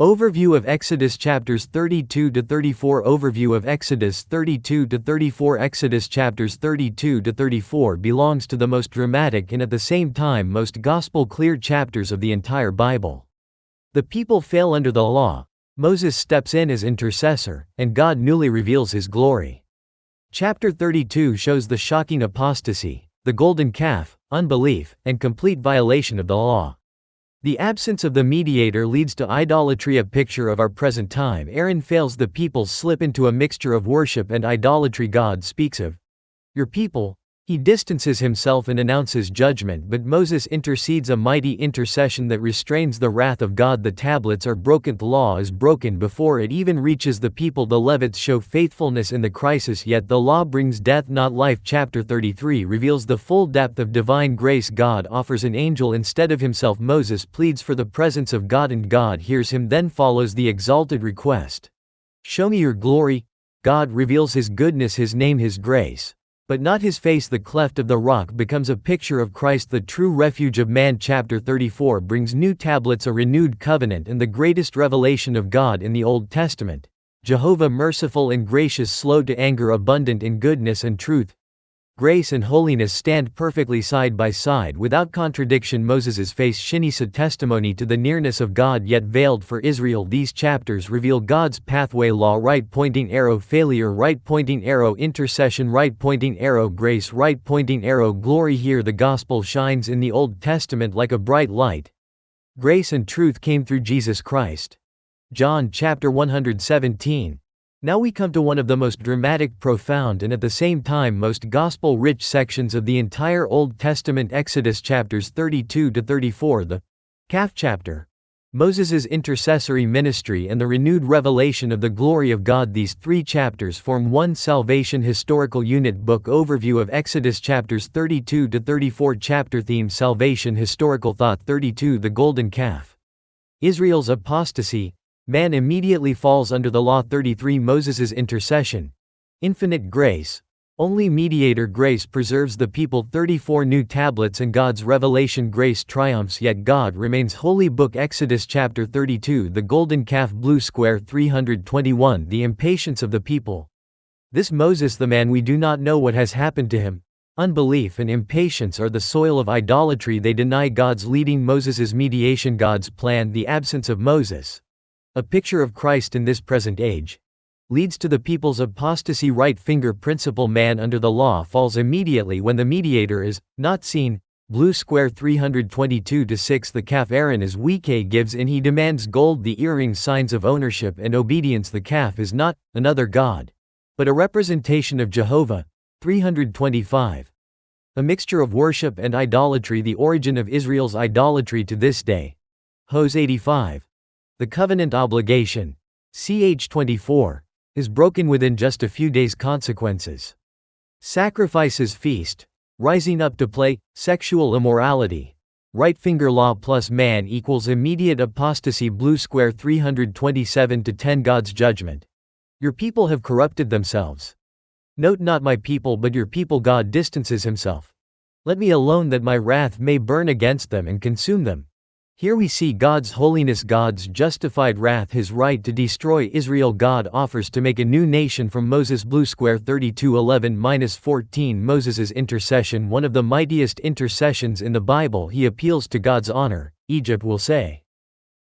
Overview of Exodus chapters 32 to 34. Overview of Exodus 32 to 34. Exodus chapters 32 to 34 belongs to the most dramatic and at the same time most gospel-clear chapters of the entire Bible. The people fail under the law, Moses steps in as intercessor, and God newly reveals his glory. Chapter 32 shows the shocking apostasy, the golden calf, unbelief, and complete violation of the law. The absence of the mediator leads to idolatry. A picture of our present time. Aaron fails, the people slip into a mixture of worship and idolatry. God speaks of your people. He distances himself and announces judgment, but Moses intercedes, a mighty intercession that restrains the wrath of God. The tablets are broken. The law is broken before it even reaches the people. The Levites show faithfulness in the crisis, yet the law brings death, not life. Chapter 33 reveals the full depth of divine grace. God offers an angel instead of himself. Moses pleads for the presence of God and God hears him. Then follows the exalted request, "Show me your glory." God reveals his goodness, his name, his grace, but not his face. The cleft of the rock becomes a picture of Christ, the true refuge of man. Chapter 34 brings new tablets, a renewed covenant, and the greatest revelation of God in the Old Testament. Jehovah, merciful and gracious, slow to anger, abundant in goodness and truth. Grace and holiness stand perfectly side by side without contradiction. Moses' face shines, a testimony to the nearness of God yet veiled for Israel. These chapters reveal God's pathway: law, right pointing arrow; failure, right pointing arrow; intercession, right pointing arrow; grace, right pointing arrow; glory. Here the gospel shines in the Old Testament like a bright light. Grace and truth came through Jesus Christ. John chapter 117. Now we come to one of the most dramatic, profound, and at the same time most gospel-rich sections of the entire Old Testament. Exodus chapters 32 to 34, the calf chapter. Moses' intercessory ministry and the renewed revelation of the glory of God. These three chapters form one salvation historical unit. Book overview of Exodus chapters 32 to 34. Chapter theme: salvation historical thought. 32 The golden calf. Israel's apostasy. Man immediately falls under the law. 33 Moses' intercession. Infinite grace. Only mediator. Grace preserves the people. 34 New tablets and God's revelation. Grace triumphs yet God remains holy. Book Exodus chapter 32 The golden calf. Blue square. 321 The impatience of the people. This Moses, the man, we do not know what has happened to him. Unbelief and impatience are the soil of idolatry. They deny God's leading. Moses' mediation. God's plan. The absence of Moses, a picture of Christ in this present age, leads to the people's apostasy. Right finger principle. Man under the law falls immediately when the mediator is not seen. Blue square. 322-6 The calf. Aaron is weak. Gives in. He demands gold, the earrings, signs of ownership and obedience. The calf is not another god, but a representation of Jehovah. 325 A mixture of worship and idolatry. The origin of Israel's idolatry to this day. Hos 85 The covenant obligation, ch 24, is broken within just a few days. Consequences: sacrifices, feast, rising up to play, sexual immorality. Right finger. Law plus man equals immediate apostasy. Blue square. 327-10 God's judgment. Your people have corrupted themselves. Note, not my people but your people. God distances himself. Let me alone that my wrath may burn against them and consume them. Here we see God's holiness, God's justified wrath, his right to destroy Israel. God offers to make a new nation from Moses. Blue square. 32:11-14 Moses' intercession. One of the mightiest intercessions in the Bible. He appeals to God's honor. Egypt will say.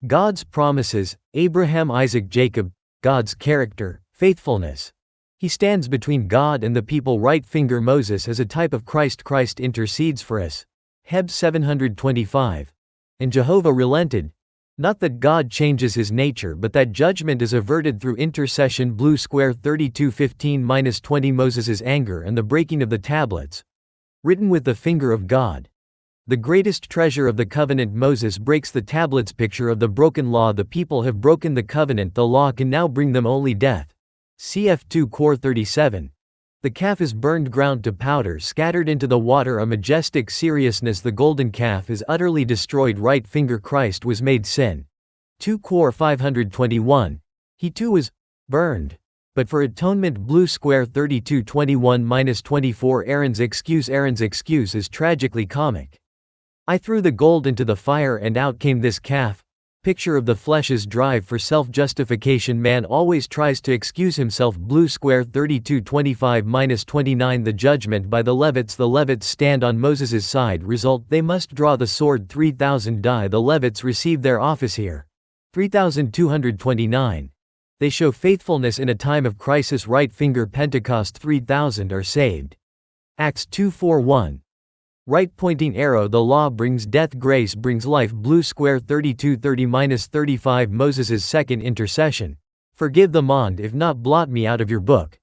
God's promises, Abraham, Isaac, Jacob. God's character, faithfulness. He stands between God and the people. Right finger. Moses is a type of Christ. Christ intercedes for us. Heb 725. And Jehovah relented. Not that God changes his nature but that judgment is averted through intercession. Blue square. 32:15-20 Moses' anger and the breaking of the tablets. Written with the finger of God. The greatest treasure of the covenant. Moses breaks the tablets. Picture of the broken law. The people have broken the covenant. The law can now bring them only death. Cf 2 Cor 37. The calf is burned, ground to powder, scattered into the water. A majestic seriousness. The golden calf is utterly destroyed. Right finger. Christ was made sin. 2 Cor 521. He too was burned, but for atonement. Blue square. 32:21-24 Aaron's excuse. Aaron's excuse is tragically comic. I threw the gold into the fire and out came this calf. Picture of the flesh's drive for self-justification. Man always tries to excuse himself. Blue square 32:25-29. The judgment by the Levites. The Levites stand on Moses' side. Result: they must draw the sword. 3000 die. The Levites receive their office here. 3229. They show faithfulness in a time of crisis. Right finger Pentecost. 3000 are saved. Acts 2:41. Right pointing arrow. The law brings death, grace brings life. Blue square 32:30-35. Moses' second intercession. Forgive them, and if not, blot me out of your book.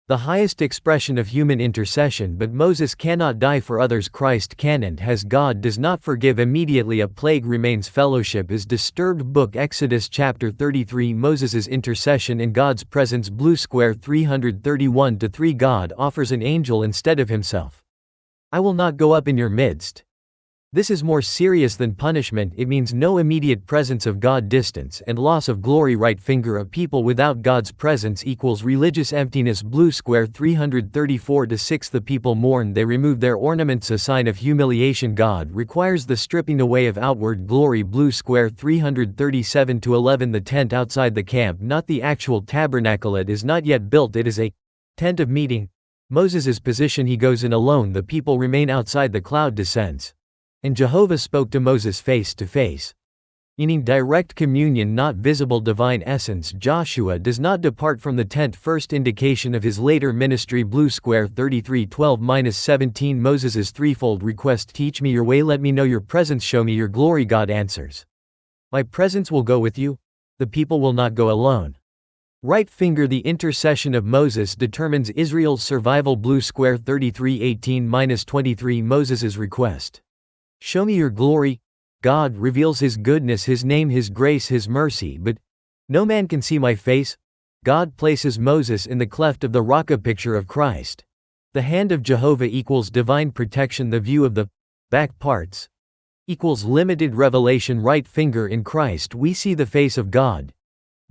The highest expression of human intercession, but Moses cannot die for others. Christ can and has. God does not forgive immediately. A plague remains. Fellowship is disturbed. Book Exodus chapter 33. Moses' intercession in God's presence. Blue square 331-3. God offers an angel instead of himself. I will not go up in your midst. This is more serious than punishment. It means no immediate presence of God, distance and loss of glory. Right finger. A people without God's presence equals religious emptiness. Blue square 334-6. The people mourn. They remove their ornaments, a sign of humiliation. God requires the stripping away of outward glory. Blue square 337-11. The tent outside the camp, not the actual tabernacle. It is not yet built. It is a tent of meeting. Moses' position: he goes in alone. The people remain outside. The cloud descends. And Jehovah spoke to Moses face to face. Meaning direct communion, not visible divine essence. Joshua does not depart from the tent. First indication of his later ministry. Blue square 33:12-17. Moses' threefold request: teach me your way, let me know your presence, show me your glory. God answers, my presence will go with you. The people will not go alone. Right finger. The intercession of Moses determines Israel's survival. Blue square 33:18-23. Moses' request: show me your glory. God reveals his goodness, his name, his grace, his mercy, but no man can see my face. God places Moses in the cleft of the rock. A picture of Christ. The hand of Jehovah equals divine protection. The view of the back parts equals limited revelation. Right finger. In Christ we see the face of God.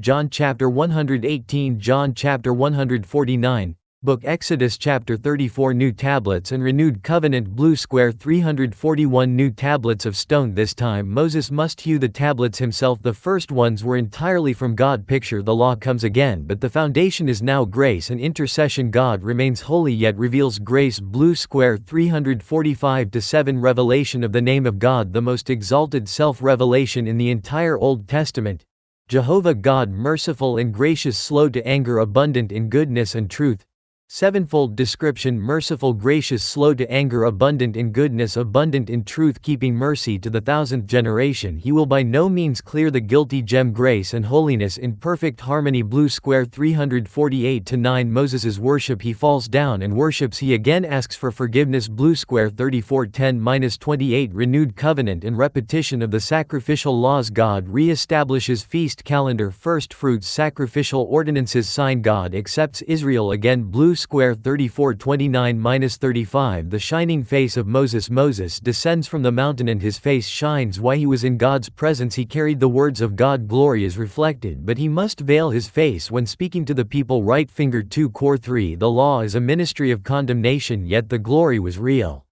John chapter 118, John chapter 149. Book Exodus chapter 34. New tablets and renewed covenant. Blue square 341. New tablets of stone. This time Moses must hew the tablets himself. The first ones were entirely from God. Picture: the law comes again, but the foundation is now grace and intercession. God remains holy yet reveals grace. Blue square 345-7. Revelation of the name of God, the most exalted self-revelation in the entire Old Testament. Jehovah God, merciful and gracious, slow to anger, abundant in goodness and truth. Sevenfold description: merciful, gracious, slow to anger, abundant in goodness, abundant in truth, keeping mercy to the 1000th generation. He will by no means clear the guilty. Gem: grace and holiness in perfect harmony. Blue square 348-9. Moses' worship: he falls down and worships. He again asks for forgiveness. Blue square 34:10-28. Renewed covenant and repetition of the sacrificial laws. God re-establishes feast calendar, first fruits, sacrificial ordinances. Sign: God accepts Israel again. Blue square 34:29-35. The shining face of Moses. Moses descends from the mountain and his face shines. Why? He was in God's presence. He carried the words of God. Glory is reflected, but he must veil his face when speaking to the people. Right finger 2 core 3. The law is a ministry of condemnation, yet the glory was real.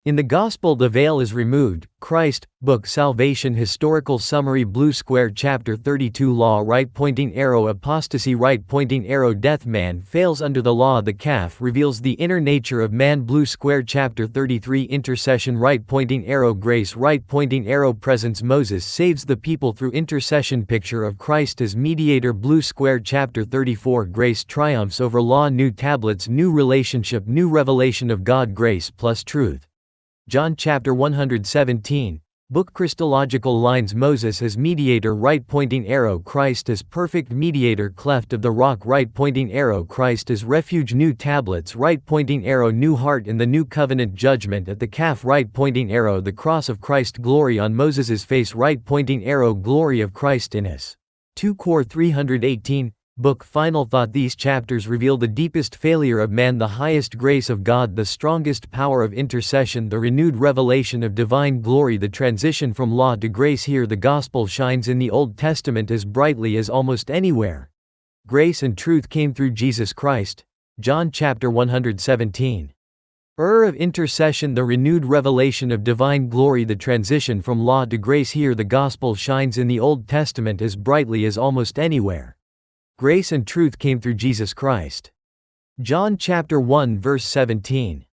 In the gospel the veil is removed. Christ, book Salvation historical summary. Blue square chapter 32. Law, right pointing arrow, apostasy, right pointing arrow, death. Man fails under the law. The calf reveals the inner nature of man. Blue square chapter 33. Intercession, right pointing arrow, grace, right pointing arrow, presence. Moses saves the people through intercession. Picture of Christ as mediator. Blue square chapter 34. Grace triumphs over law. New tablets, new relationship, new revelation of God. Grace plus truth. John chapter 117. Book Christological lines. Moses as mediator, right pointing arrow, Christ as perfect mediator, cleft of the rock, right pointing arrow, Christ as refuge. New tablets, right pointing arrow, new heart in the new covenant. Judgment at the calf, right pointing arrow, the cross of Christ. Glory on Moses' face, right pointing arrow, glory of Christ in us. 2 Core 318. Book Final Thought. These chapters reveal the deepest failure of man, the highest grace of God, the strongest power of intercession, the renewed revelation of divine glory, the transition from law to grace. Here the gospel shines in the Old Testament as brightly as almost anywhere. Grace and truth came through Jesus Christ. John chapter 117. Of intercession, the renewed revelation of divine glory, the transition from law to grace. Here the gospel shines in the Old Testament as brightly as almost anywhere. Grace and truth came through Jesus Christ. John chapter 1 verse 17.